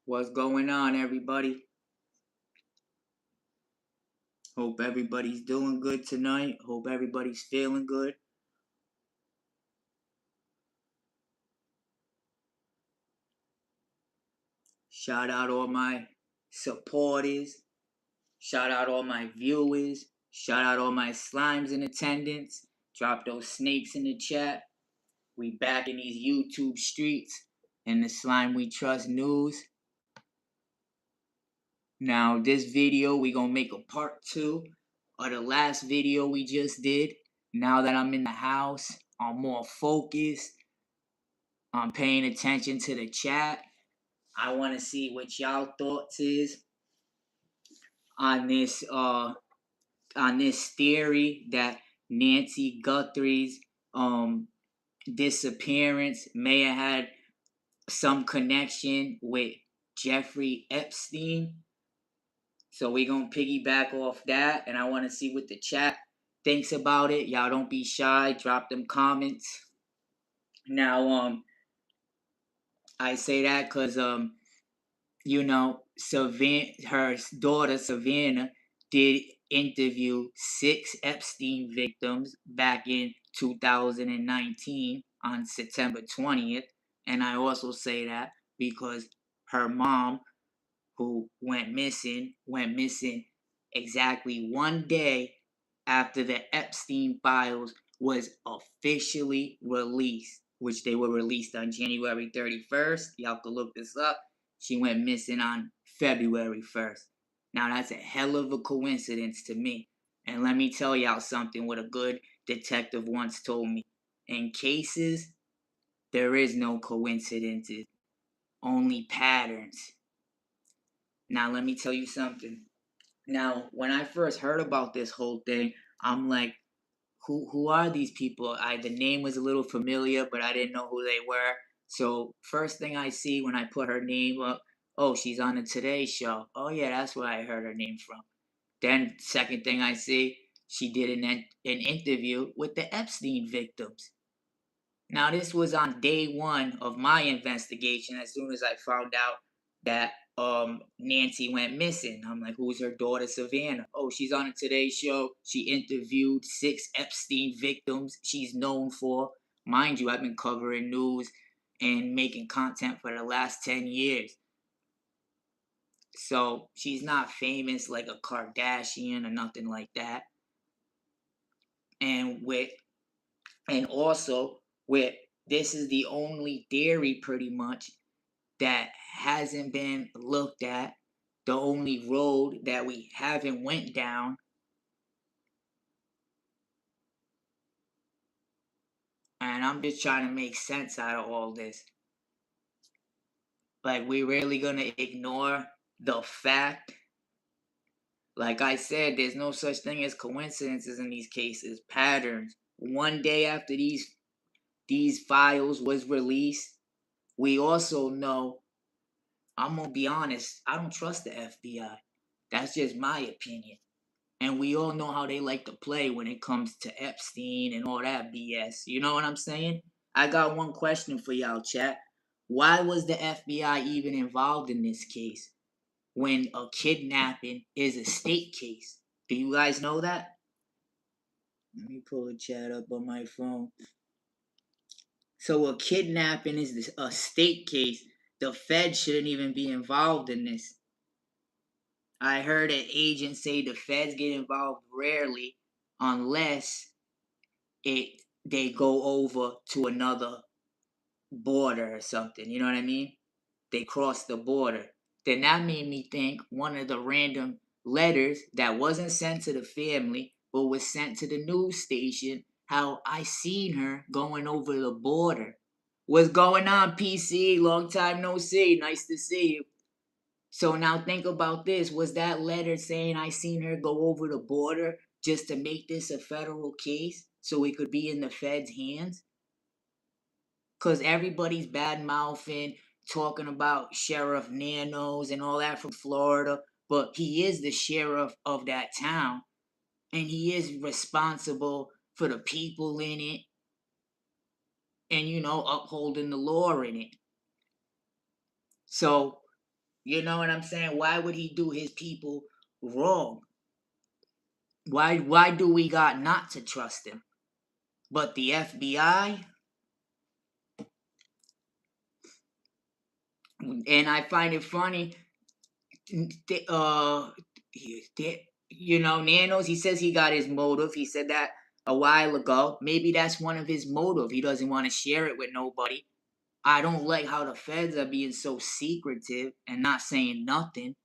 What's going on, everybody? Hope everybody's doing good tonight. Hope everybody's feeling good. Shout out all my supporters. Shout out all my viewers. Shout out all my slimes in attendance. Drop those snakes in the chat. We back in these YouTube streets and the Slime We Trust news. Now, this video, we gonna make a part 2 of the last video we just did. Now that I'm in the house, I'm more focused. I'm paying attention to the chat. I want to see what y'all thoughts is on this theory that Nancy Guthrie's disappearance may have had some connection with Jeffrey Epstein. So we gonna piggyback off that, and I want to see what the chat thinks about it. Y'all don't be shy. Drop them comments. Now, I say that because her daughter Savannah did interview 6 Epstein victims back in 2019 on September 20th. And I also say that because her mom, who went missing exactly one day after the Epstein files was officially released, which they were released on January 31st. Y'all can look this up. She went missing on February 1st. Now, that's a hell of a coincidence to me. And let me tell y'all something what a good detective once told me. In cases, there is no coincidences, only patterns. Now, let me tell you something. Now, when I first heard about this whole thing, I'm like, who are these people? The name was a little familiar, but I didn't know who they were. So first thing I see when I put her name up, oh, she's on the Today Show. Oh yeah, that's where I heard her name from. Then second thing I see, she did an interview with the Epstein victims. Now this was on day 1 of my investigation. As soon as I found out that Nancy went missing, I'm like, who's her daughter Savannah? Oh, she's on a Today Show. She interviewed 6 Epstein victims she's known for. Mind you, I've been covering news and making content for the last 10 years. So she's not famous like a Kardashian or nothing like that. And also with this is the only theory pretty much that hasn't been looked at, the only road that we haven't went down. And I'm just trying to make sense out of all this. Like, we really gonna ignore the fact? Like I said, there's no such thing as coincidences in these cases, patterns. One day after these files was released, we also know, I'm gonna be honest, I don't trust the FBI. That's just my opinion. And we all know how they like to play when it comes to Epstein and all that BS. You know what I'm saying? I got one question for y'all, chat. Why was the FBI even involved in this case when a kidnapping is a state case? Do you guys know that? Let me pull the chat up on my phone. So a kidnapping is a state case. The Fed shouldn't even be involved in this. I heard an agent say the Feds get involved rarely unless they go over to another border or something. You know what I mean? They cross the border. Then that made me think one of the random letters that wasn't sent to the family but was sent to the news station, how I seen her going over the border. What's going on, PC? Long time no see. Nice to see you. So now think about this. Was that letter saying I seen her go over the border just to make this a federal case so it could be in the Fed's hands? Because everybody's bad mouthing, talking about Sheriff Nanos and all that from Florida, but he is the sheriff of that town and he is responsible for the people in it and, upholding the law in it. So You know what I'm saying? Why would he do his people wrong? Why do we got not to trust him? But the FBI, and I find it funny, they, Nanos, he says he got his motive. He said that a while ago. Maybe that's one of his motive. He doesn't want to share it with nobody. I don't like how the feds are being so secretive and not saying nothing.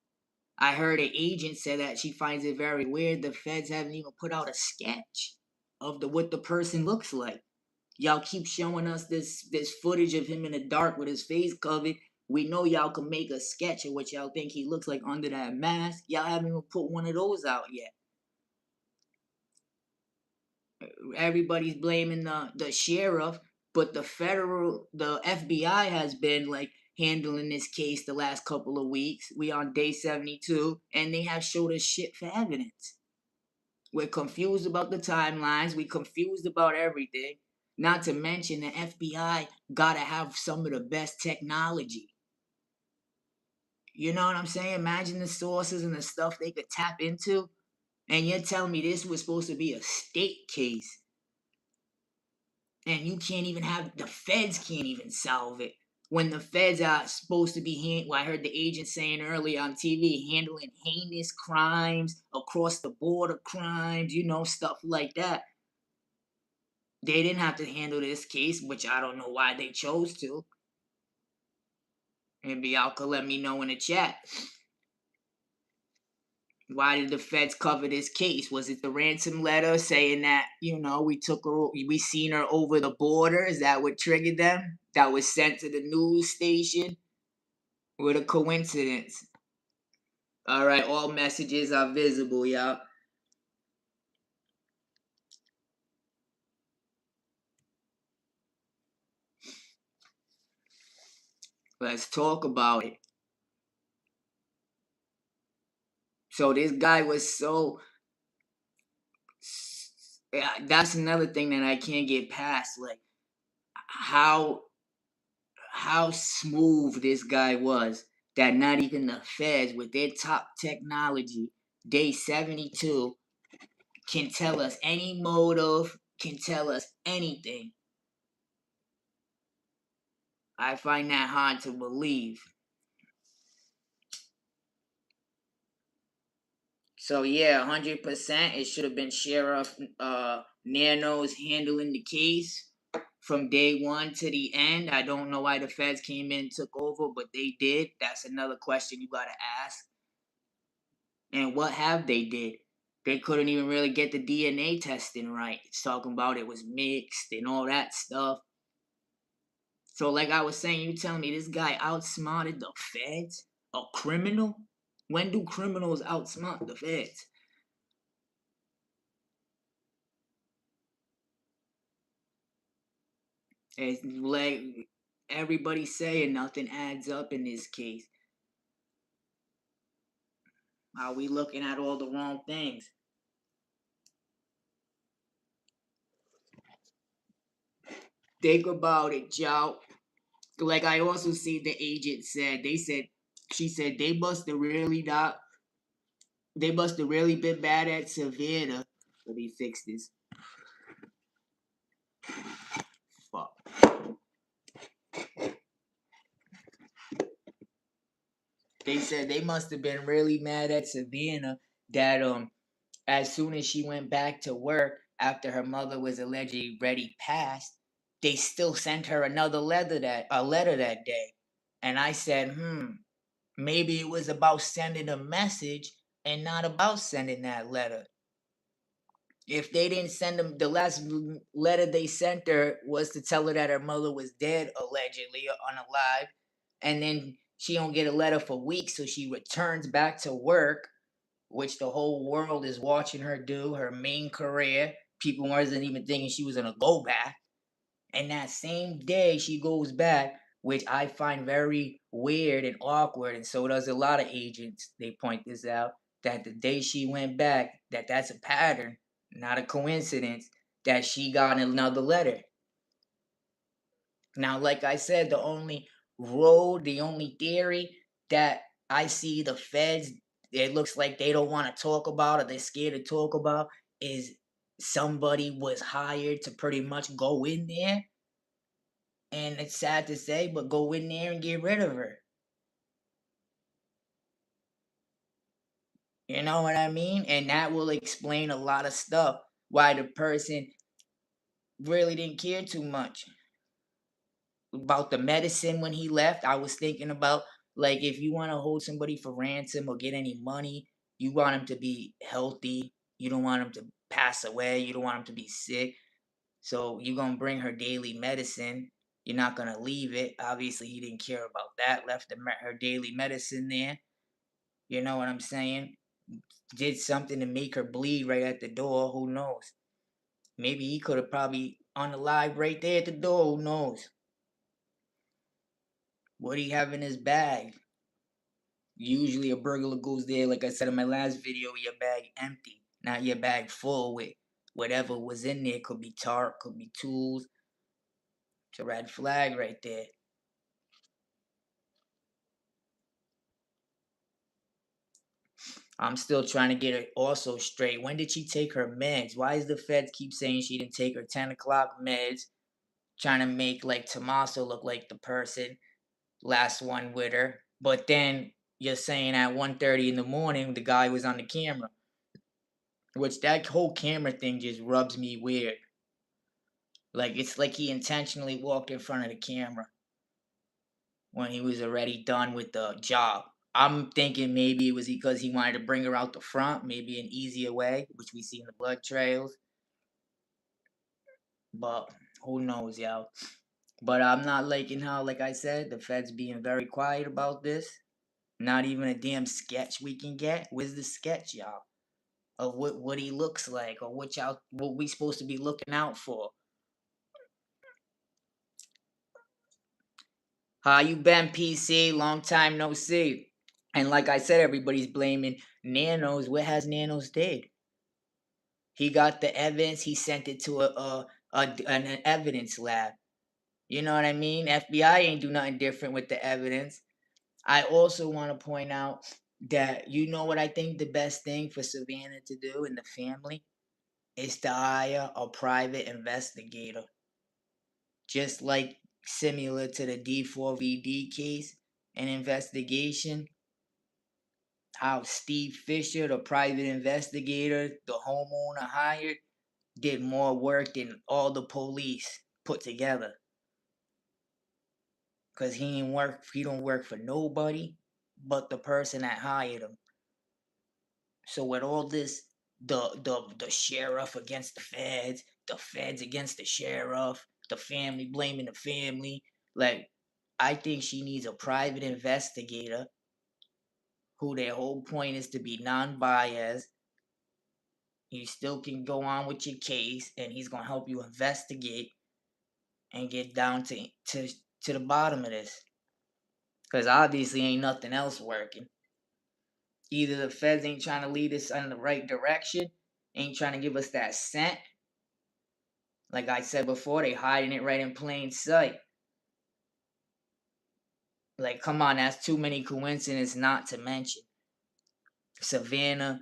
I heard an agent say that she finds it very weird the feds haven't even put out a sketch of what the person looks like. Y'all keep showing us this footage of him in the dark with his face covered. We know y'all can make a sketch of what y'all think he looks like under that mask. Y'all haven't even put one of those out yet. Everybody's blaming the sheriff, but the FBI has been like handling this case the last couple of weeks. We on day 72, and they have showed us shit for evidence. We're confused about the timelines. We confused about everything. Not to mention the FBI gotta have some of the best technology. You know what I'm saying? Imagine the sources and the stuff they could tap into. And you're telling me this was supposed to be a state case. And you can't even have, the feds can't even solve it. When the feds are supposed to be, I heard the agent saying earlier on TV, handling heinous crimes, across the border crimes, stuff like that. They didn't have to handle this case, which I don't know why they chose to. Maybe y'all could let me know in the chat. Why did the feds cover this case? Was it the ransom letter saying that, we seen her over the border? Is that what triggered them? That was sent to the news station? What a coincidence. All right, all messages are visible, y'all. Let's talk about it. So this guy was so... That's another thing that I can't get past. Like, how smooth this guy was, that not even the feds with their top technology, day 72, can tell us any motive, can tell us anything. I find that hard to believe. So yeah, 100%, it should have been Sheriff Nanos handling the case from day one to the end. I don't know why the feds came in and took over, but they did. That's another question you gotta ask. And what have they did? They couldn't even really get the DNA testing right. It's talking about it was mixed and all that stuff. So like I was saying, you telling me this guy outsmarted the feds? A criminal? When do criminals outsmart the feds? It's like everybody's saying nothing adds up in this case. Are we looking at all the wrong things? Think about it, y'all. Like I also see the agent said, she said they must have really been mad at Savannah. Let me fix this. Fuck. They said they must have been really mad at Savannah that as soon as she went back to work after her mother was already passed, they still sent her another letter that day. And I said, maybe it was about sending a message and not about sending that letter. If they didn't send them, the last letter they sent her was to tell her that her mother was dead, allegedly, or unalive. And then she don't get a letter for weeks, so she returns back to work, which the whole world is watching her do, her main career. People wasn't even thinking she was gonna go back. And that same day she goes back, which I find very weird and awkward, and so does a lot of agents. They point this out, that the day she went back, that's a pattern, not a coincidence, that she got another letter. Now, like I said, the only theory that I see the feds, it looks like they don't want to talk about it, they're scared to talk about, is somebody was hired to pretty much go in there, and it's sad to say, but go in there and get rid of her. You know what I mean? And that will explain a lot of stuff. Why the person really didn't care too much about the medicine when he left. I was thinking about, like, if you want to hold somebody for ransom or get any money, you want them to be healthy. You don't want them to pass away. You don't want them to be sick. So you're gonna bring her daily medicine. You're not gonna leave it. Obviously, he didn't care about that. Left her daily medicine there. You know what I'm saying? Did something to make her bleed right at the door. Who knows? Maybe he could have probably unalived right there at the door. Who knows? What do you have in his bag? Usually a burglar goes there, like I said in my last video, your bag empty, not your bag full with whatever was in there. Could be tarp, could be tools. It's a red flag right there. I'm still trying to get it also straight. When did she take her meds? Why does the feds keep saying she didn't take her 10 o'clock meds? Trying to make like Tommaso look like the person last one with her. But then you're saying at 1:30 in the morning the guy was on the camera. Which that whole camera thing just rubs me weird. Like it's like he intentionally walked in front of the camera when he was already done with the job. I'm thinking maybe it was because he wanted to bring her out the front, maybe an easier way, which we see in the blood trails. But who knows, yo? But I'm not liking how, like I said, the feds being very quiet about this. Not even a damn sketch we can get. Where's the sketch, y'all? Of what he looks like, or what we supposed to be looking out for. How you been, PC? Long time no see. And like I said, everybody's blaming Nanos. What has Nanos did? He got the evidence. He sent it to an evidence lab. You know what I mean? FBI ain't do nothing different with the evidence. I also want to point out that you know what I think the best thing for Savannah to do and the family is to hire a private investigator, just like similar to the D4VD case, an investigation. How Steve Fisher, the private investigator, the homeowner hired, did more work than all the police put together. Cause he don't work for nobody but the person that hired him. So with all this, the sheriff against the feds against the sheriff, the family blaming the family, like I think she needs a private investigator who their whole point is to be non-biased. You still can go on with your case, and he's gonna help you investigate and get down to the bottom of this. Cause obviously ain't nothing else working. Either the feds ain't trying to lead us in the right direction, ain't trying to give us that scent. Like I said before, they hiding it right in plain sight. Like, come on, that's too many coincidences not to mention. Savannah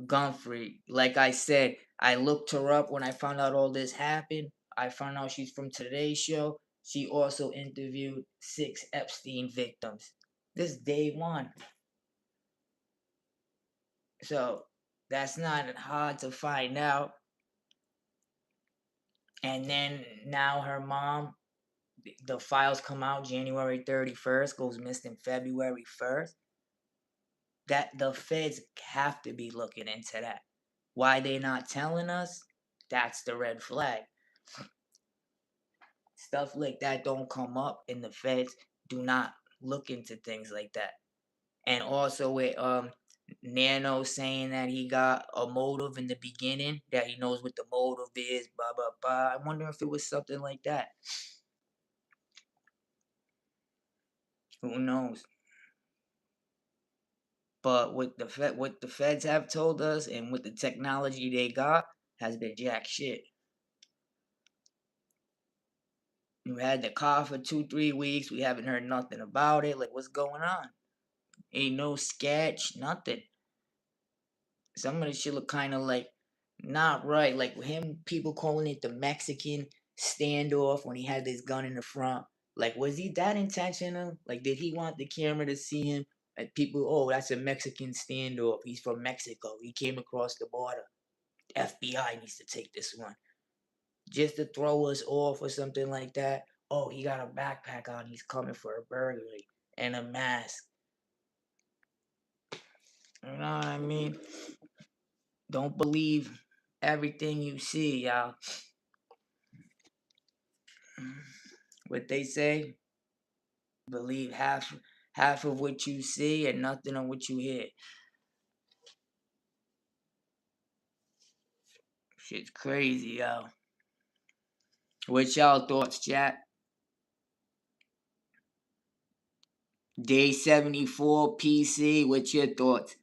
Guthrie, like I said, I looked her up when I found out all this happened. I found out she's from Today's Show. She also interviewed 6 Epstein victims. This day one. So that's not hard to find out. And then now her mom, the files come out January 31st, goes missing February 1st. That the feds have to be looking into that. Why they not telling us? That's the red flag. Stuff like that don't come up, and the feds do not look into things like that. And also with Nano saying that he got a motive in the beginning, that he knows what the motive is, blah blah blah. I wonder if it was something like that. Who knows? But what the feds have told us, and with the technology they got, has been jack shit. We had the car for 2, 3 weeks. We haven't heard nothing about it. Like, what's going on? Ain't no sketch, nothing. Some of the shit look kind of like not right. Like him, people calling it the Mexican standoff when he had this gun in the front. Like, was he that intentional? Like, did he want the camera to see him? Like, people, oh, that's a Mexican standoff. He's from Mexico. He came across the border. FBI needs to take this one. Just to throw us off or something like that. Oh, he got a backpack on. He's coming for a burglary and a mask. You know what I mean? Don't believe everything you see, y'all. What they say, believe half of what you see and nothing of what you hear. Shit's crazy, y'all. What's y'all thoughts, chat? Day 74 PC, what's your thoughts?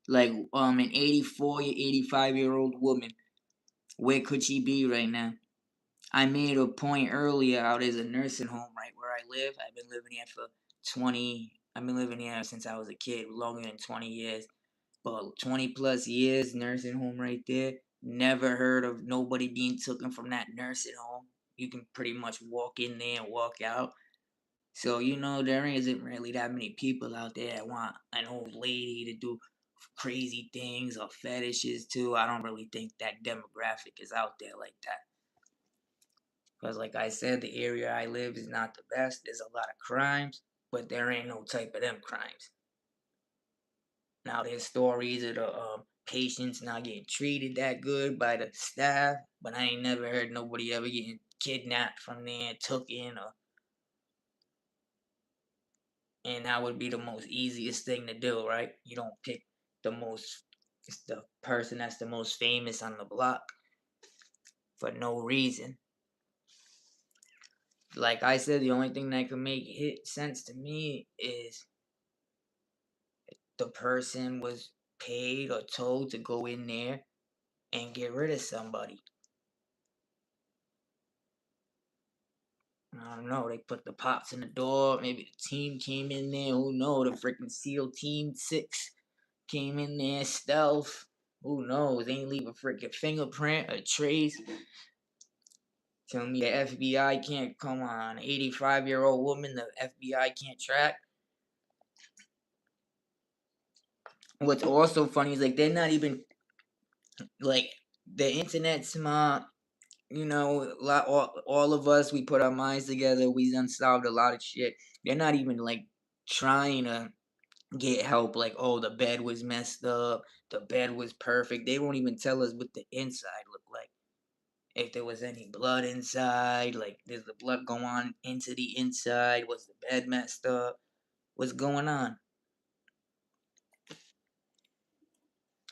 Like, an 85-year-old woman, where could she be right now? I made a point earlier out as a nursing home right where I live. I've been living here for 20, I've been living here since I was a kid, longer than 20 years. But 20 plus years, nursing home right there. Never heard of nobody being taken from that nursing home. You can pretty much walk in there and walk out. So, there isn't really that many people out there that want an old lady to do crazy things or fetishes too. I don't really think that demographic is out there like that. Because, like I said, the area I live is not the best. There's a lot of crimes, but there ain't no type of them crimes. Now, there's stories of the patients not getting treated that good by the staff, but I ain't never heard nobody ever getting kidnapped from there, took in, and that would be the most easiest thing to do, right? You don't pick it's the person that's the most famous on the block for no reason. Like I said, the only thing that can make sense to me is the person was paid or told to go in there and get rid of somebody. I don't know. They put the pops in the door. Maybe the team came in there. Who knows? The freaking SEAL Team 6 came in there stealth. Who knows? They ain't leave a freaking fingerprint or trace. Tell me the FBI can't come on. 85-year-old woman the FBI can't track. What's also funny is like they're not even like the internet smart. All of us, we put our minds together. We unsolved a lot of shit. They're not even like trying to get help. Like, oh, the bed was messed up. The bed was perfect. They won't even tell us what the inside looked like. If there was any blood inside, like, does the blood go on into the inside? Was the bed messed up? What's going on?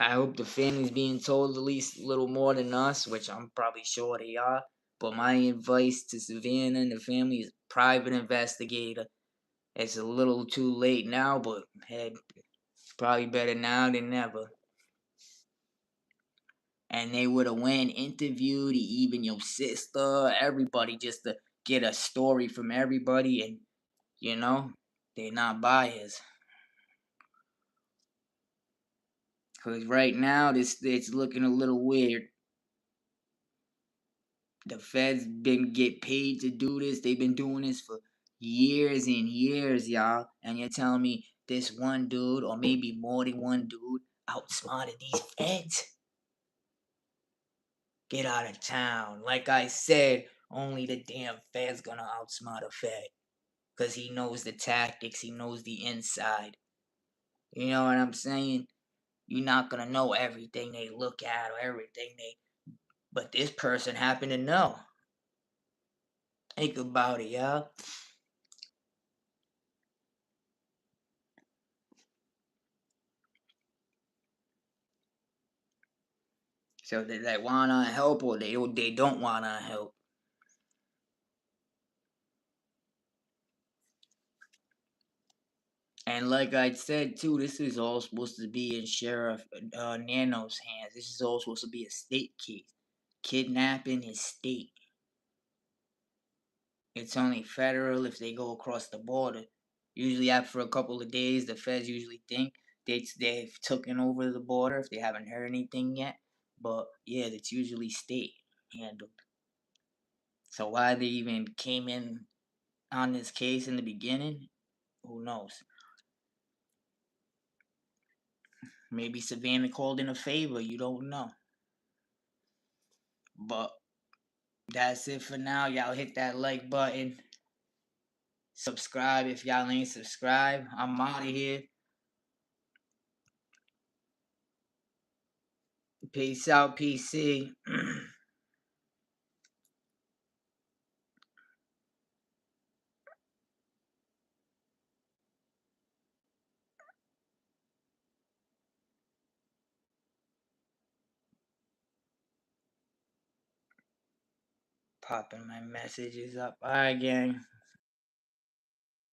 I hope the family's being told at least a little more than us, which I'm probably sure they are. But my advice to Savannah and the family is private investigator. It's a little too late now, but hey, probably better now than never. And they would have went interviewed even your sister, everybody, just to get a story from everybody, and they're not biased. Cause right now it's looking a little weird. The feds been get paid to do this. They've been doing this for years and years, y'all. And you're telling me this one dude, or maybe more than one dude, outsmarted these feds? Get out of town. Like I said, only the damn fed's gonna outsmart a fed. Because he knows the tactics, he knows the inside. You know what I'm saying? You're not gonna know everything they look at or everything they. But this person happened to know. Think about it, y'all. So they wanna help or they don't wanna help. And like I said too, this is all supposed to be in Sheriff Nano's hands. This is all supposed to be a state case. Kidnapping is state. It's only federal if they go across the border. Usually after a couple of days, the feds usually think they've taken over the border if they haven't heard anything yet. But yeah, it's usually state handled. So why they even came in on this case in the beginning, who knows? Maybe Savannah called in a favor, you don't know. But that's it for now. Y'all hit that like button. Subscribe if y'all ain't subscribed. I'm out of here. Peace out, PC. Popping my messages up. Alright, gang.